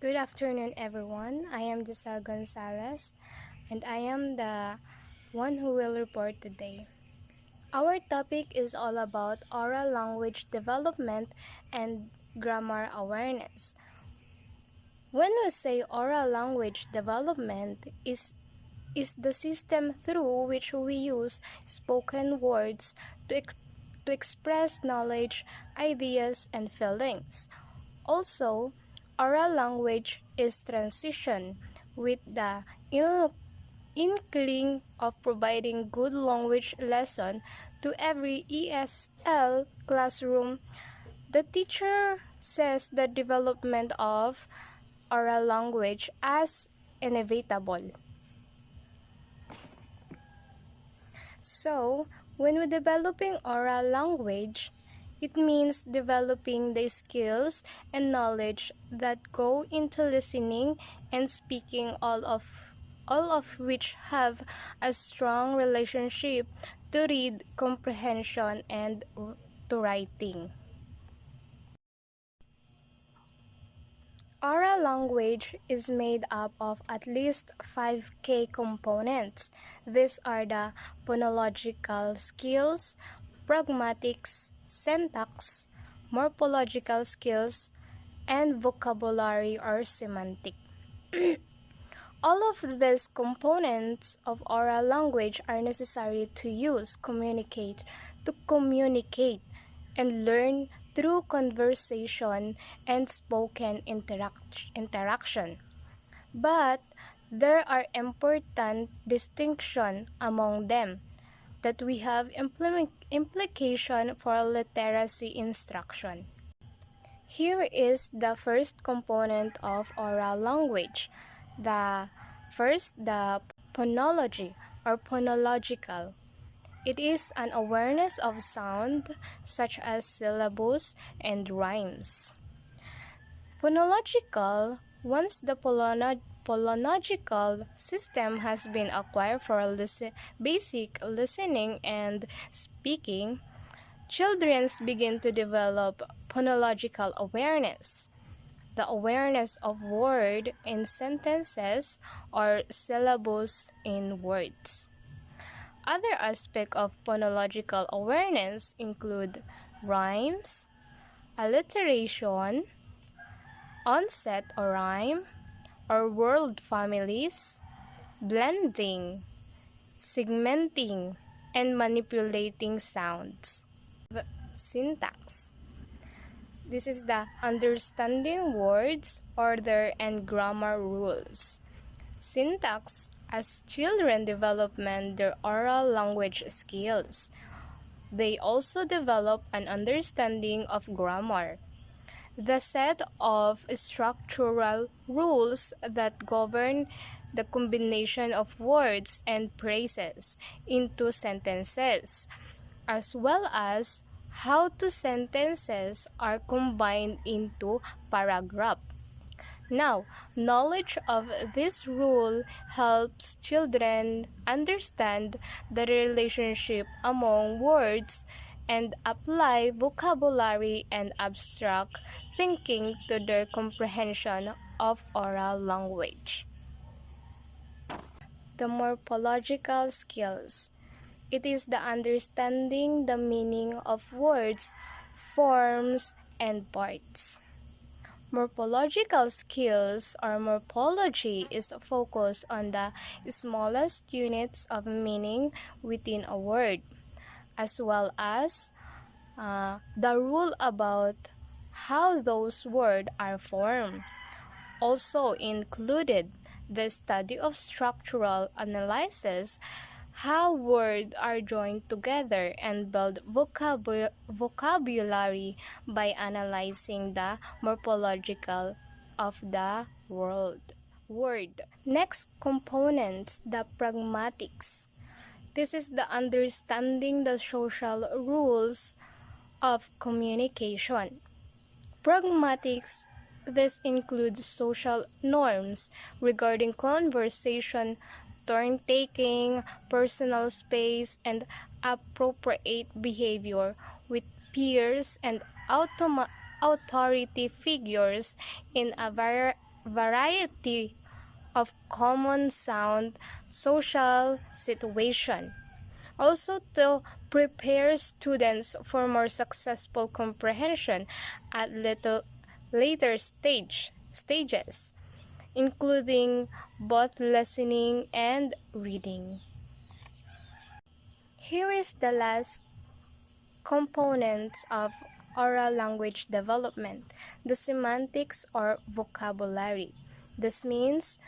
Good afternoon, everyone. I am Giselle Gonzalez, and I am the one who will report today. Our topic is all about oral language development and grammar awareness. When we say oral language development is the system through which we use spoken words to express knowledge, ideas, and feelings. Also, oral language is transition with the inkling of providing good language lesson to every ESL classroom. The teacher says the development of oral language as inevitable. So, when we're developing oral language, it means developing the skills and knowledge that go into listening and speaking, all of which have a strong relationship to read comprehension and to writing. Oral language is made up of at least 5 key components. These are the phonological skills, pragmatics, syntax, morphological skills, and vocabulary or semantic. All of these components of oral language are necessary to communicate and learn through conversation and spoken interaction. But there are important distinctions among them that we have implication for literacy instruction. Here is the first component of oral language. The phonology or phonological. It is an awareness of sound such as syllables and rhymes. Phonological, once the phonological system has been acquired for basic listening and speaking, children begin to develop phonological awareness, the awareness of word in sentences or syllables in words. Other aspects of phonological awareness include rhymes, alliteration, onset or rhyme, or word families, blending, segmenting, and manipulating sounds. Syntax. This is the understanding words, order, and grammar rules. Syntax, as children development their oral language skills. They also develop an understanding of grammar, the set of structural rules that govern the combination of words and phrases into sentences, as well as how two sentences are combined into paragraph. Now, knowledge of this rule helps children understand the relationship among words and apply vocabulary and abstract thinking to their comprehension of oral language. The morphological skills. It is the understanding the meaning of words, forms, and parts. Morphological skills or morphology is focused on the smallest units of meaning within a word, as well as the rule about how those words are formed. Also included the study of structural analysis, how words are joined together, and build vocabulary by analyzing the morphological of the word. Next components, the pragmatics. This is the understanding the social rules of communication. Pragmatics, this includes social norms regarding conversation, turn-taking, personal space, and appropriate behavior with peers and authority figures in a variety of common sound social situation. Also to prepare students for more successful comprehension at later stages, including both listening and reading. Here is the last components of oral language development, the semantics or vocabulary. This means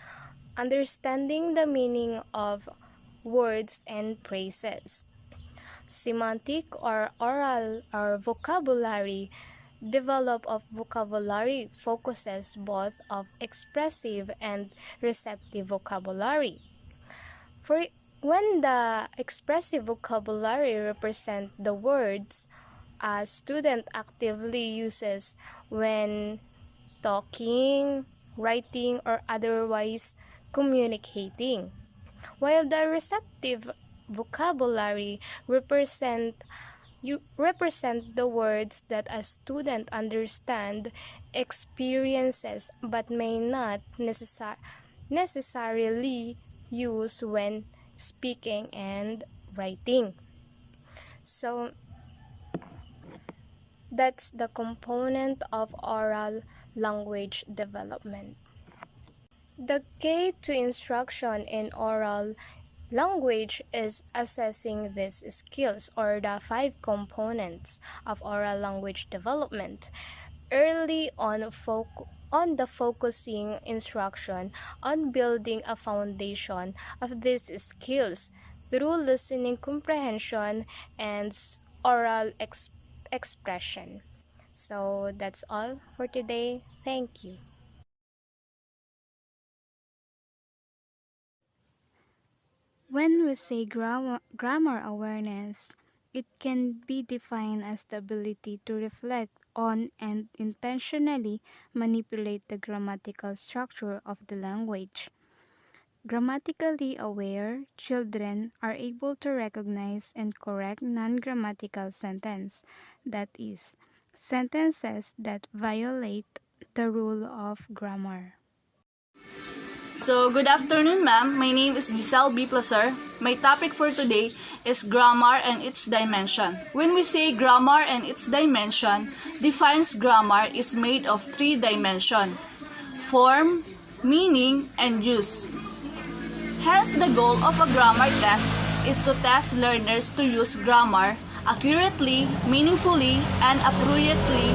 understanding the meaning of words and phrases. Semantic or oral or vocabulary develop of vocabulary focuses both of expressive and receptive vocabulary. For when the expressive vocabulary represent the words a student actively uses when talking, writing, or otherwise communicating, while the receptive vocabulary represent the words that a student understand, experiences, but may not necessarily use when speaking and writing. So that's the component of oral language development. The key to instruction in oral language is assessing these skills or the 5 components of oral language development. Early on the focusing instruction on building a foundation of these skills through listening comprehension and oral expression. So that's all for today. Thank you. When we say grammar awareness, it can be defined as the ability to reflect on and intentionally manipulate the grammatical structure of the language. Grammatically aware children are able to recognize and correct non-grammatical sentences, that is, sentences that violate the rule of grammar. So, good afternoon, ma'am. My name is Giselle B. Placer. My topic for today is grammar and its dimension. When we say grammar and its dimension, defines grammar is made of 3 dimensions: form, meaning, and use. Hence, the goal of a grammar test is to test learners to use grammar accurately, meaningfully, and appropriately.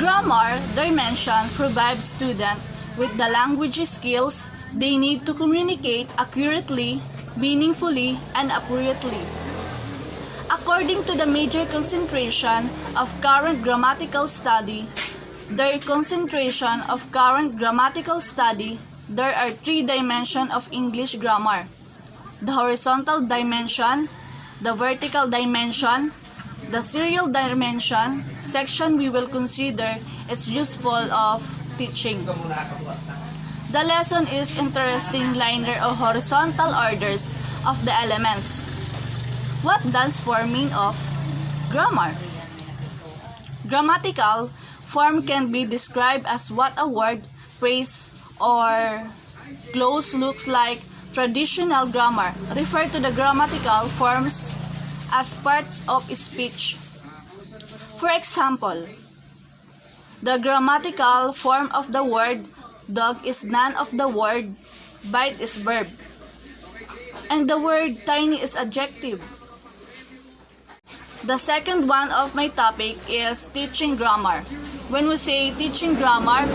Grammar dimension provides students with the language skills they need to communicate accurately, meaningfully, and appropriately. According to the major concentration of current grammatical study, there are 3 dimensions of English grammar: the horizontal dimension, the vertical dimension, the serial dimension. Section we will consider is useful of teaching. The lesson is interesting linear or horizontal orders of the elements. What does form mean of grammar? Grammatical form can be described as what a word, phrase, or clause looks like. Traditional grammar refer to the grammatical forms as parts of speech. For example, the grammatical form of the word dog is noun of the word bite is verb, and the word tiny is adjective. The second one of my topic is teaching grammar. When we say teaching grammar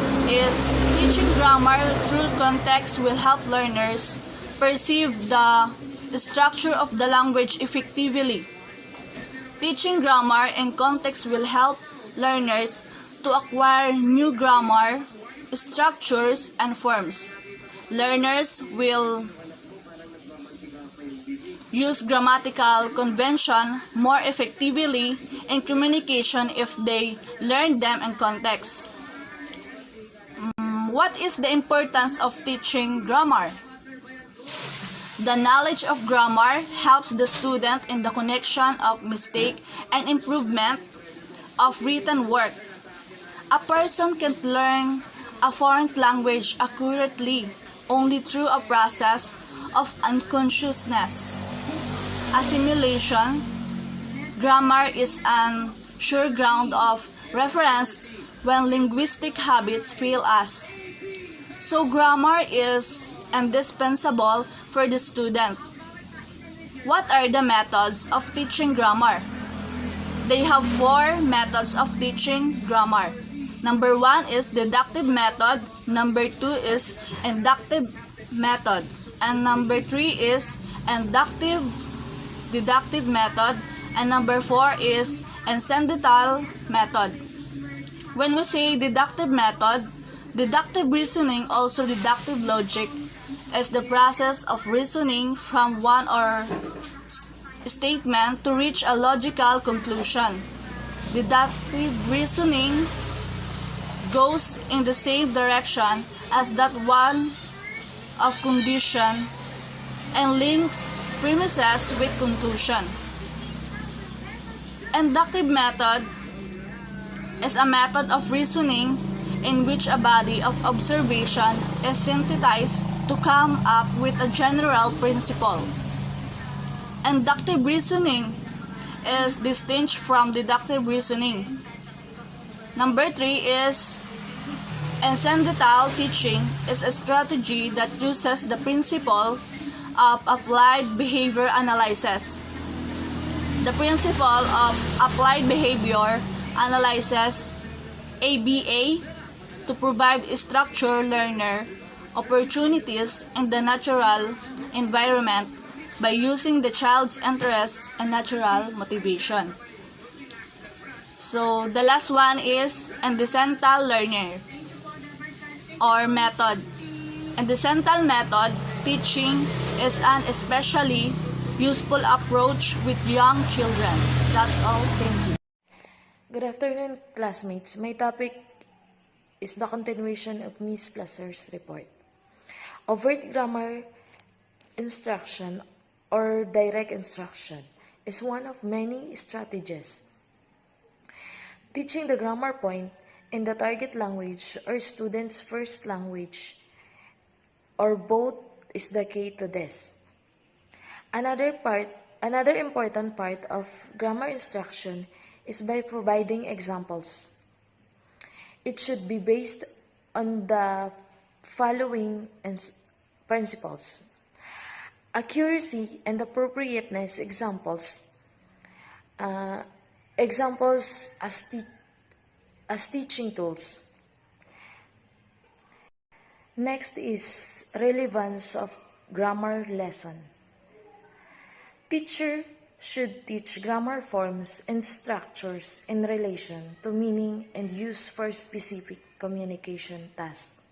through context will help learners perceive the structure of the language effectively. Teaching grammar in context will help learners to acquire new grammar, structures, and forms. Learners will use grammatical convention more effectively in communication if they learn them in context. What is the importance of teaching grammar? The knowledge of grammar helps the student in the connection of mistake and improvement of written work. A person can't learn a foreign language accurately only through a process of unconsciousness assimilation. Grammar is an sure ground of reference when linguistic habits fail us. So grammar is indispensable for the student. What are the methods of teaching grammar? They have 4 methods of teaching grammar. Number 1 is deductive method, number 2 is inductive method, and number 3 is inductive deductive method, and number 4 is incidental method. When we say deductive method, deductive reasoning, also deductive logic, is the process of reasoning from one or statement to reach a logical conclusion. Deductive reasoning goes in the same direction as that one of condition and links premises with conclusion. Inductive method is a method of reasoning in which a body of observation is synthesized to come up with a general principle. Inductive reasoning is distinct from deductive reasoning. Number 3 is incidental teaching is a strategy that uses the principle of applied behavior analysis. The principle of applied behavior analysis ABA to provide structured learner opportunities in the natural environment by using the child's interests and natural motivation. So the last one is incidental learner or method. Incidental method teaching is an especially useful approach with young children. That's all. Thank you. Good afternoon, classmates. My topic is the continuation of Ms. Placer's report. Overt grammar instruction or direct instruction is one of many strategies. Teaching the grammar point in the target language or student's first language or both is the key to this. Another important part of grammar instruction is by providing examples. It should be based on the following principles: accuracy and appropriateness examples. Examples as teaching tools. Next is relevance of grammar lesson. Teacher should teach grammar forms and structures in relation to meaning and use for specific communication tasks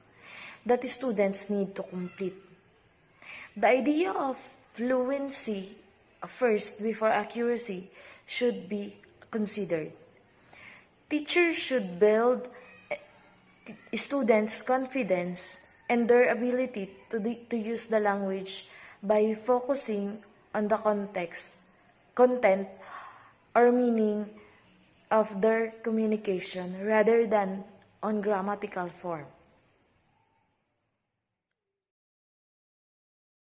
that students need to complete. The idea of fluency first before accuracy should be considered. Teachers should build students' confidence and their ability to use the language by focusing on the content or meaning of their communication rather than on grammatical form.